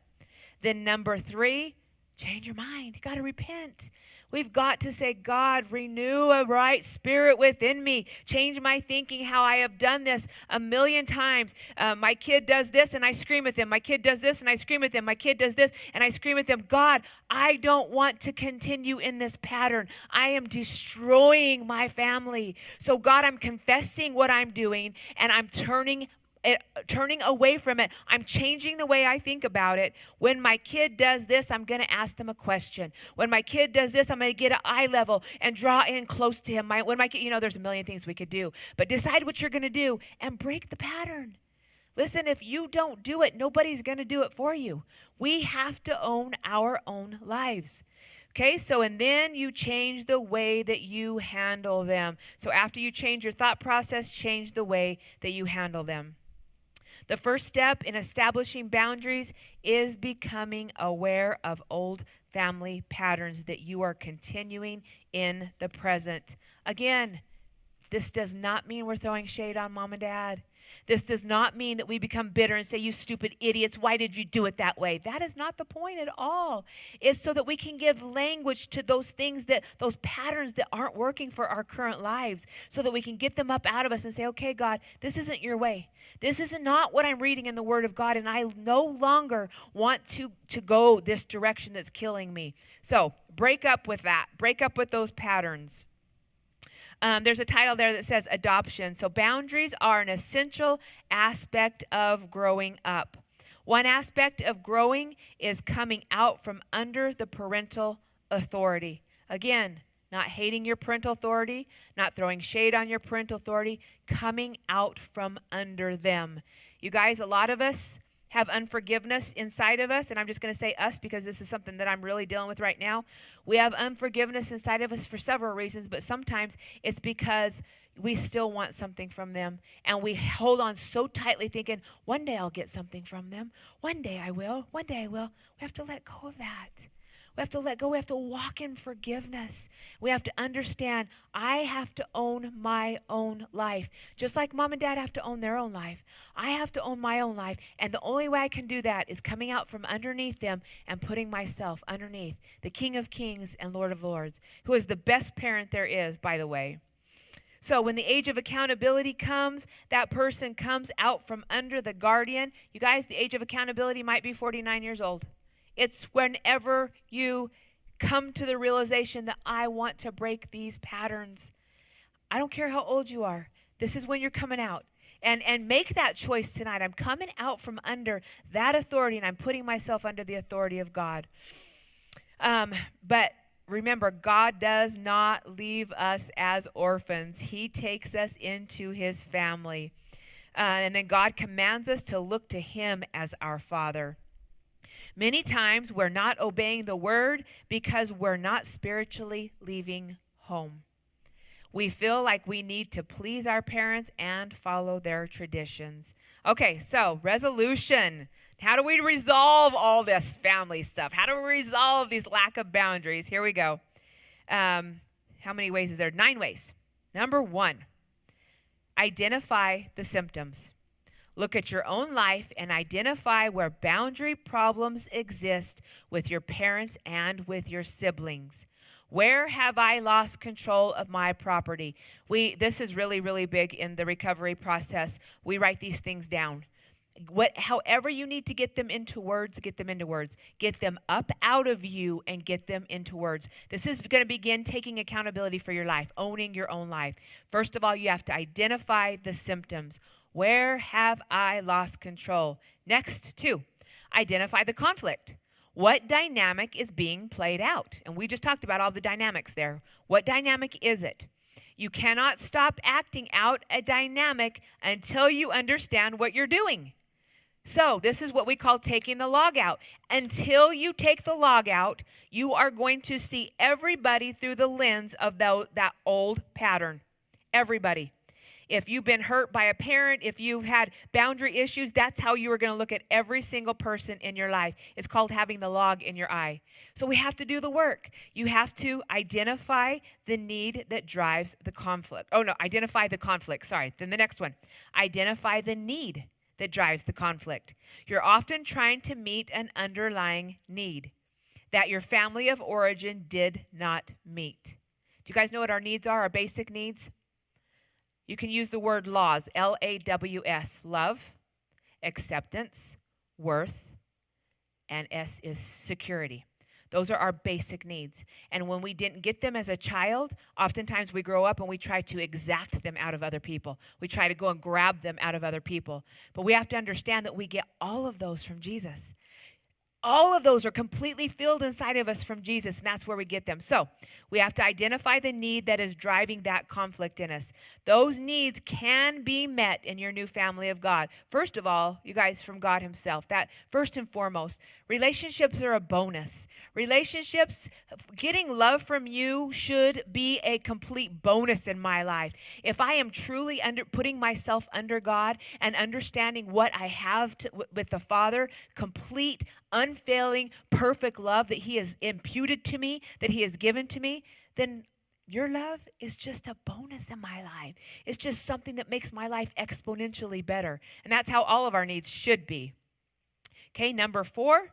Then number 3, change your mind. You got to repent. We've got to say, God, renew a right spirit within me. Change my thinking how I have done this a million times. My kid does this and I scream at them. My kid does this and I scream at them. My kid does this and I scream at them. God, I don't want to continue in this pattern. I am destroying my family. So God, I'm confessing what I'm doing and I'm turning away from it. I'm changing the way I think about it. When my kid does this, I'm going to ask them a question. When my kid does this, I'm going to get an eye level and draw in close to him. When my kid, there's a million things we could do, but decide what you're going to do and break the pattern. Listen, if you don't do it, nobody's going to do it for you. We have to own our own lives. Okay, and then you change the way that you handle them. So after you change your thought process, change the way that you handle them. The first step in establishing boundaries is becoming aware of old family patterns that you are continuing in the present. Again, this does not mean we're throwing shade on mom and dad. This does not mean that we become bitter and say, you stupid idiots, why did you do it that way? That is not the point at all. It's so that we can give language to those things, those patterns that aren't working for our current lives, so that we can get them up out of us and say, okay, God, this isn't your way. This is not what I'm reading in the Word of God, and I no longer want to go this direction that's killing me. So break up with that. Break up with those patterns. There's a title there that says adoption. So boundaries are an essential aspect of growing up. One aspect of growing is coming out from under the parental authority. Again, not hating your parental authority, not throwing shade on your parental authority, coming out from under them. You guys, a lot of us have unforgiveness inside of us, and I'm just going to say us because this is something that I'm really dealing with right now. We have unforgiveness inside of us for several reasons, but sometimes it's because we still want something from them, and we hold on so tightly thinking, one day I'll get something from them. One day I will. One day I will. We have to let go of that. We have to let go. We have to walk in forgiveness. We have to understand I have to own my own life. Just like mom and dad have to own their own life. I have to own my own life. And the only way I can do that is coming out from underneath them and putting myself underneath the King of Kings and Lord of Lords, who is the best parent there is, by the way. So when the age of accountability comes, that person comes out from under the guardian. You guys, the age of accountability might be 49 years old. It's whenever you come to the realization that I want to break these patterns. I don't care how old you are. This is when you're coming out. And make that choice tonight. I'm coming out from under that authority, and I'm putting myself under the authority of God. But remember, God does not leave us as orphans. He takes us into his family. And then God commands us to look to him as our Father. Many times we're not obeying the word because we're not spiritually leaving home. We feel like we need to please our parents and follow their traditions. Okay, so resolution. How do we resolve all this family stuff? How do we resolve these lack of boundaries? Here we go. How many ways is there? 9 ways. Number 1, identify the symptoms. Look at your own life and identify where boundary problems exist with your parents and with your siblings. Where have I lost control of my property? This is really, really big in the recovery process. We write these things down. However you need to get them into words, get them into words. Get them up out of you and get them into words. This is going to begin taking accountability for your life, owning your own life. First of all, you have to identify the symptoms. Where have I lost control? Next, 2, identify the conflict. What dynamic is being played out? And we just talked about all the dynamics there. What dynamic is it? You cannot stop acting out a dynamic until you understand what you're doing. So this is what we call taking the log out. Until you take the log out, you are going to see everybody through the lens of that old pattern. Everybody. If you've been hurt by a parent, if you've had boundary issues, that's how you are going to look at every single person in your life. It's called having the log in your eye. So we have to do the work. You have to identify the need that drives the conflict. Oh, no, identify the conflict. Sorry. Then the next one, identify the need that drives the conflict. You're often trying to meet an underlying need that your family of origin did not meet. Do you guys know what our needs are, our basic needs? You can use the word laws, L-A-W-S, love, acceptance, worth, and S is security. Those are our basic needs. And when we didn't get them as a child, oftentimes we grow up and we try to exact them out of other people. We try to go and grab them out of other people. But we have to understand that we get all of those from Jesus. All of those are completely filled inside of us from Jesus, and that's where we get them. So we have to identify the need that is driving that conflict in us. Those needs can be met in your new family of God. First of all, you guys, from God himself. That first and foremost, relationships are a bonus. Relationships, getting love from you should be a complete bonus in my life. If I am truly putting myself under God and understanding what I have with the Father, complete, unfailing, perfect love that he has imputed to me, that he has given to me, then your love is just a bonus in my life. It's just something that makes my life exponentially better. And that's how all of our needs should be. Okay, number 4,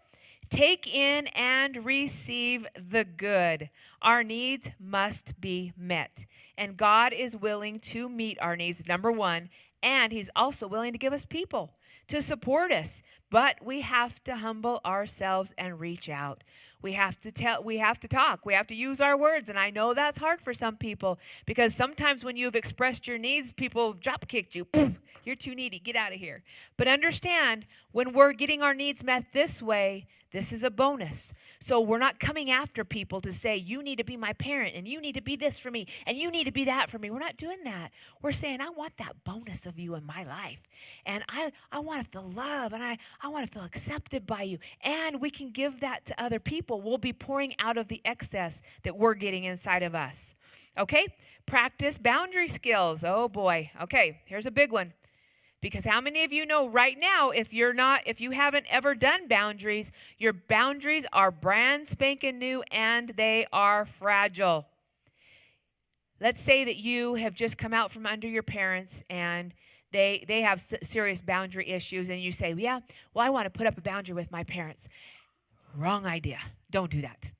take in and receive the good. Our needs must be met. And God is willing to meet our needs, number 1, and he's also willing to give us people to support us. But we have to humble ourselves and reach out. We have to talk, we have to use our words. And I know that's hard for some people because sometimes when you've expressed your needs, people drop kicked you. Poof, you're too needy, get out of here. But understand, when we're getting our needs met this way, this is a bonus. So we're not coming after people to say, you need to be my parent, and you need to be this for me, and you need to be that for me. We're not doing that. We're saying, I want that bonus of you in my life. And I want to feel love, and I want to feel accepted by you. And we can give that to other people. We'll be pouring out of the excess that we're getting inside of us. Okay? Practice boundary skills. Oh boy. Okay, here's a big one. Because how many of you know right now, if you haven't ever done boundaries, your boundaries are brand spanking new and they are fragile. Let's say that you have just come out from under your parents and they have serious boundary issues, and you say, yeah, well, I want to put up a boundary with my parents. Wrong idea. Don't do that.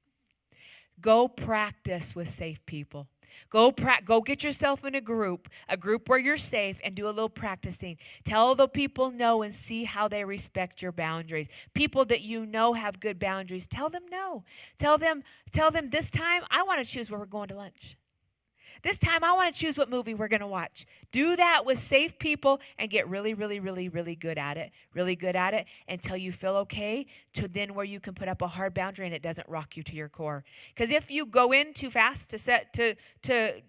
Go practice with safe people. Go get yourself in a group where you're safe, and do a little practicing. Tell the people no and see how they respect your boundaries. People that you know have good boundaries, tell them no. Tell them this time I want to choose where we're going to lunch. This time I want to choose what movie we're going to watch. Do that with safe people and get really, really, really, really good at it. Really good at it until you feel okay, to then where you can put up a hard boundary and it doesn't rock you to your core. Because if you go in too fast to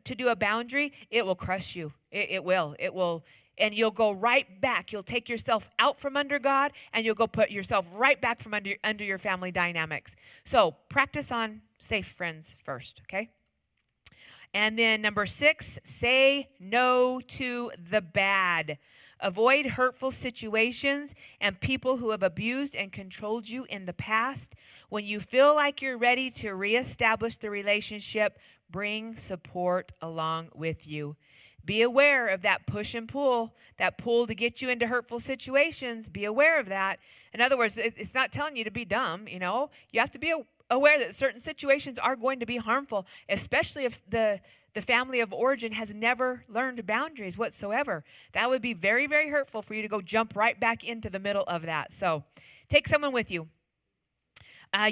do a boundary, it will crush you. It will. And you'll go right back. You'll take yourself out from under God, and you'll go put yourself right back from under your family dynamics. So practice on safe friends first, okay? And then number 6, say no to the bad. Avoid hurtful situations and people who have abused and controlled you in the past. When you feel like you're ready to reestablish the relationship, bring support along with you. Be aware of that push and pull, that pull to get you into hurtful situations. Be aware of that. In other words, it's not telling you to be dumb, you know. You have to be aware that certain situations are going to be harmful, especially if the family of origin has never learned boundaries whatsoever. That would be very, very hurtful for you to go jump right back into the middle of that. So take someone with you.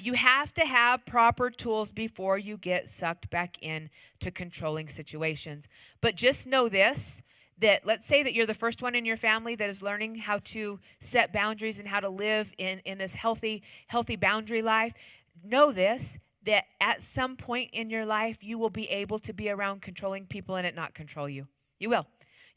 You have to have proper tools before you get sucked back in to controlling situations. But just know this, that let's say that you're the first one in your family that is learning how to set boundaries and how to live in this healthy boundary life. Know this, that at some point in your life, you will be able to be around controlling people and it not control you. You will.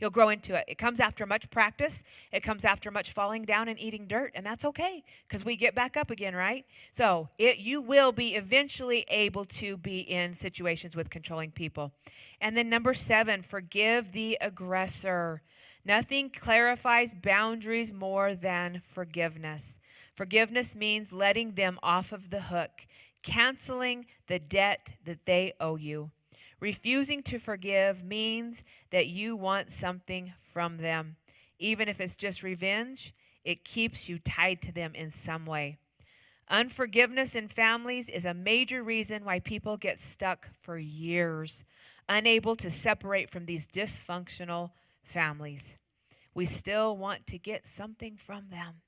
You'll grow into it. It comes after much practice. It comes after much falling down and eating dirt, and that's okay because we get back up again, right? So you will be eventually able to be in situations with controlling people. And then number 7, forgive the aggressor. Nothing clarifies boundaries more than forgiveness. Forgiveness means letting them off of the hook, canceling the debt that they owe you. Refusing to forgive means that you want something from them. Even if it's just revenge, it keeps you tied to them in some way. Unforgiveness in families is a major reason why people get stuck for years, unable to separate from these dysfunctional families. We still want to get something from them,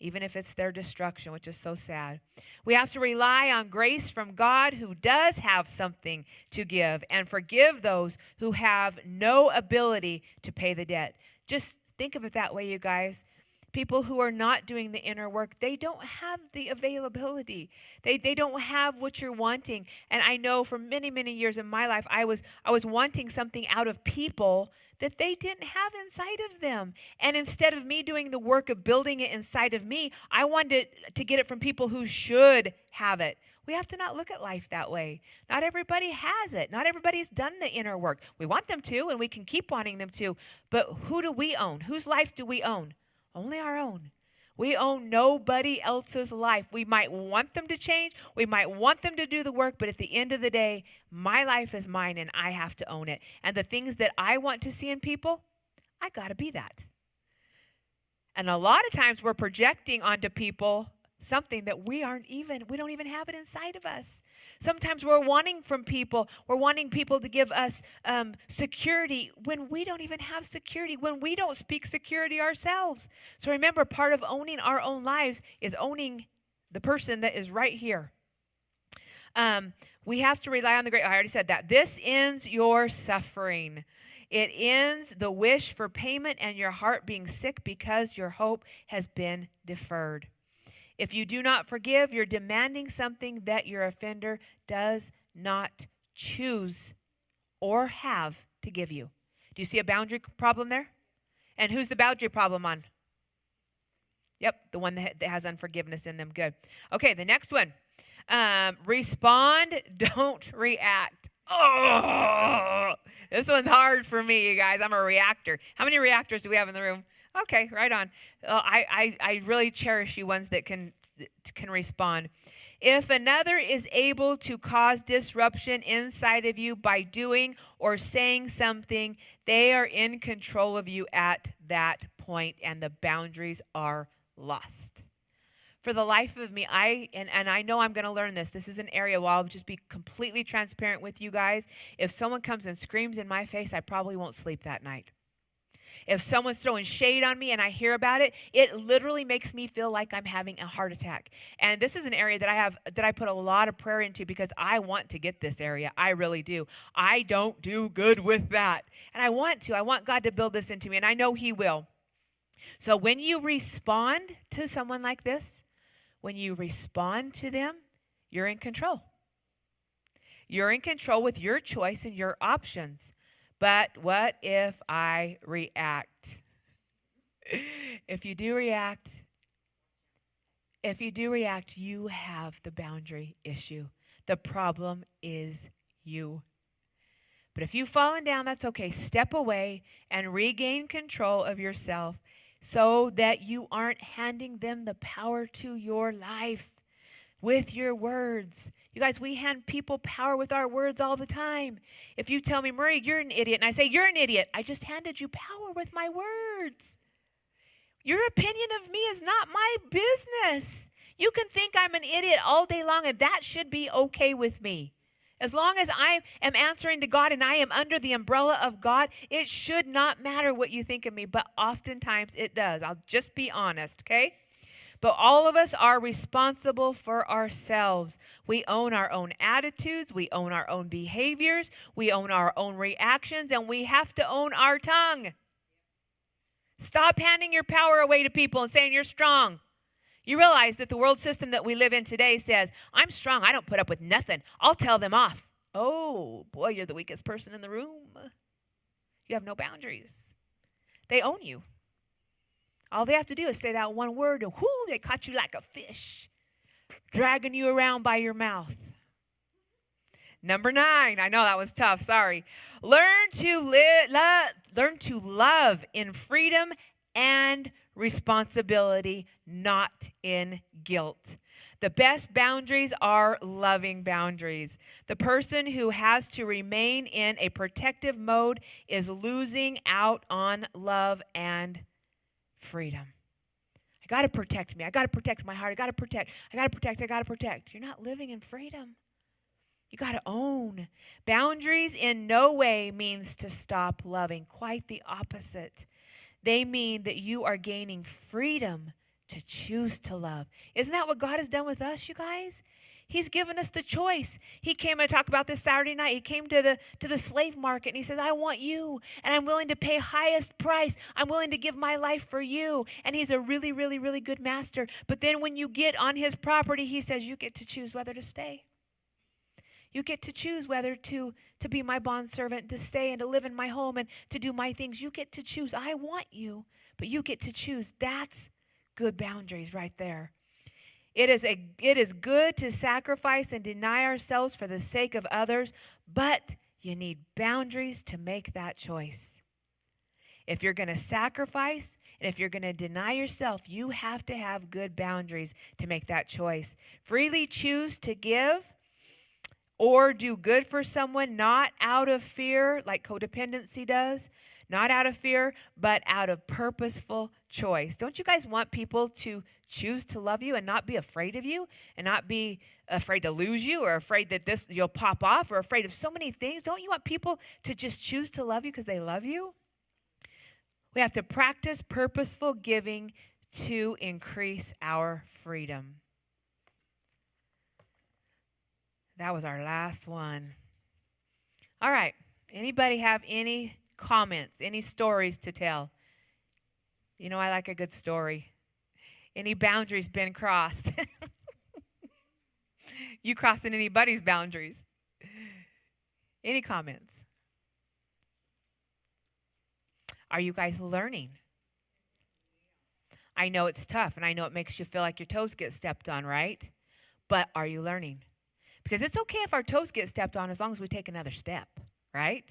even if it's their destruction, which is so sad. We have to rely on grace from God, who does have something to give, and forgive those who have no ability to pay the debt. Just think of it that way, you guys. People who are not doing the inner work, they don't have the availability. They don't have what you're wanting. And I know for many, many years in my life, I was wanting something out of people that they didn't have inside of them. And instead of me doing the work of building it inside of me, I wanted to get it from people who should have it. We have to not look at life that way. Not everybody has it. Not everybody's done the inner work. We want them to, and we can keep wanting them to. But who do we own? Whose life do we own? Only our own. We own nobody else's life. We might want them to change. We might want them to do the work. But at the end of the day, my life is mine and I have to own it. And the things that I want to see in people, I got to be that. And a lot of times we're projecting onto people something that we don't even have it inside of us. Sometimes we're wanting people to give us security when we don't even have security, when we don't speak security ourselves. So remember, part of owning our own lives is owning the person that is right here. We have to rely on the great, I already said that. This ends your suffering. It ends the wish for payment and your heart being sick because your hope has been deferred. If you do not forgive, you're demanding something that your offender does not choose or have to give you. Do you see a boundary problem there? And who's the boundary problem on? Yep, the one that has unforgiveness in them. Good. Okay, the next one. Respond, don't react. Oh, this one's hard for me, you guys. I'm a reactor. How many reactors do we have in the room? Okay, right on. I really cherish you ones that can respond. If another is able to cause disruption inside of you by doing or saying something, they are in control of you at that point, and the boundaries are lost. For the life of me, and I know I'm going to learn this. This is an area where I'll just be completely transparent with you guys. If someone comes and screams in my face, I probably won't sleep that night. If someone's throwing shade on me and I hear about it, it literally makes me feel like I'm having a heart attack. And this is an area that I put a lot of prayer into because I want to get this area. I really do. I don't do good with that. And I want to. I want God to build this into me, and I know He will. So when you respond to someone like this, when you respond to them, you're in control. You're in control with your choice and your options. But what if I react? If you do react, you have the boundary issue. The problem is you. But if you've fallen down, that's okay. Step away and regain control of yourself so that you aren't handing them the power to your life with your words. You guys, we hand people power with our words all the time. If you tell me, Marie, you're an idiot, and I say, you're an idiot, I just handed you power with my words. Your opinion of me is not my business. You can think I'm an idiot all day long, and that should be okay with me. As long as I am answering to God and I am under the umbrella of God, it should not matter what you think of me, but oftentimes it does. I'll just be honest, okay? But all of us are responsible for ourselves. We own our own attitudes. We own our own behaviors. We own our own reactions, and we have to own our tongue. Stop handing your power away to people and saying you're strong. You realize that the world system that we live in today says, I'm strong. I don't put up with nothing. I'll tell them off. Oh, boy, you're the weakest person in the room. You have no boundaries. They own you. All they have to do is say that one word, and whoo, they caught you like a fish, dragging you around by your mouth. Number 9. I know that was tough. Sorry. Learn to love in freedom and responsibility, not in guilt. The best boundaries are loving boundaries. The person who has to remain in a protective mode is losing out on love and freedom. I got to protect me. I got to protect my heart. I got to protect. You're not living in freedom. You got to own. Boundaries in no way means to stop loving. Quite the opposite. They mean that you are gaining freedom to choose to love. Isn't that what God has done with us, you guys? He's given us the choice. He came and talked about this Saturday night. He came to the slave market, and he says, I want you, and I'm willing to pay highest price. I'm willing to give my life for you. And he's a really, really, really good master. But then when you get on his property, he says, you get to choose whether to stay. You get to choose whether to be my bondservant, to stay and to live in my home and to do my things. You get to choose. I want you, but you get to choose. That's good boundaries right there. It is good to sacrifice and deny ourselves for the sake of others, but you need boundaries to make that choice. If you're going to sacrifice and if you're going to deny yourself, you have to have good boundaries to make that choice. Freely choose to give or do good for someone, not out of fear like codependency does, Not out of fear, but out of purposeful choice. Don't you guys want people to choose to love you and not be afraid of you and not be afraid to lose you or afraid that you'll pop off or afraid of so many things? Don't you want people to just choose to love you because they love you? We have to practice purposeful giving to increase our freedom. That was our last one. All right. Anybody have any comments, any stories to tell? You know, I like a good story. Any boundaries been crossed? You crossing anybody's boundaries? Any comments? Are you guys learning? I know it's tough, and I know it makes you feel like your toes get stepped on, right? But are you learning? Because it's okay if our toes get stepped on as long as we take another step, right?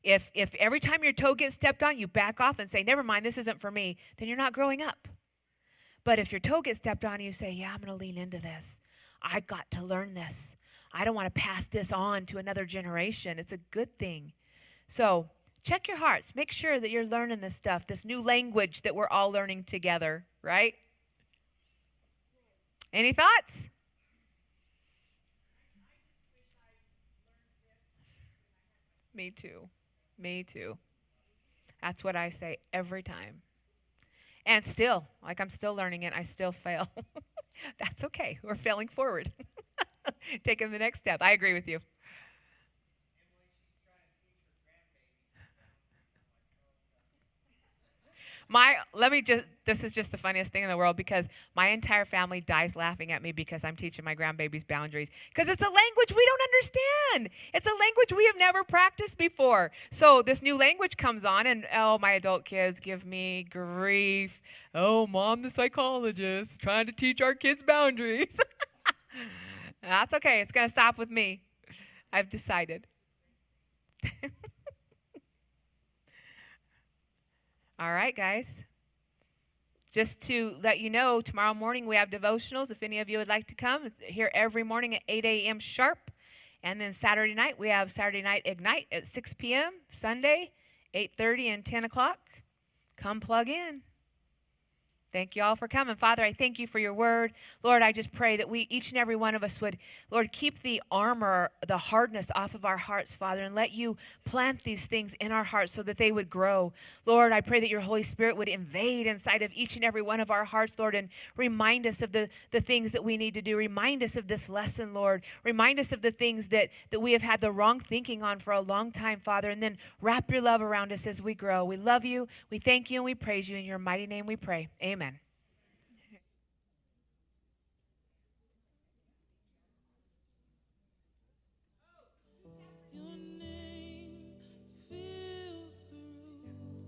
If every time your toe gets stepped on, you back off and say, never mind, this isn't for me, then you're not growing up. But if your toe gets stepped on and you say, yeah, I'm going to lean into this. I got to learn this. I don't want to pass this on to another generation. It's a good thing. So check your hearts. Make sure that you're learning this stuff, this new language that we're all learning together, right? Any thoughts? Me too. Me too. That's what I say every time. And still, like I'm still learning it, I still fail. That's okay. We're failing forward. Taking the next step. I agree with you. This is just the funniest thing in the world because my entire family dies laughing at me because I'm teaching my grandbabies boundaries. Because it's a language we don't understand. It's a language we have never practiced before. So this new language comes on and, oh, my adult kids give me grief. Oh, Mom, the psychologist, trying to teach our kids boundaries. That's okay. It's going to stop with me. I've decided. All right, guys. Just to let you know, tomorrow morning we have devotionals. If any of you would like to come, it's here every morning at 8 a.m. sharp. And then Saturday night, we have Saturday Night Ignite at 6 p.m. Sunday, 8:30 and 10 o'clock. Come plug in. Thank you all for coming. Father, I thank you for your word. Lord, I just pray that we, each and every one of us would, Lord, keep the armor, the hardness off of our hearts, Father, and let you plant these things in our hearts so that they would grow. Lord, I pray that your Holy Spirit would invade inside of each and every one of our hearts, Lord, and remind us of the things that we need to do. Remind us of this lesson, Lord. Remind us of the things that we have had the wrong thinking on for a long time, Father, and then wrap your love around us as we grow. We love you, we thank you, and we praise you. In your mighty name we pray. Amen. Your name fills the room.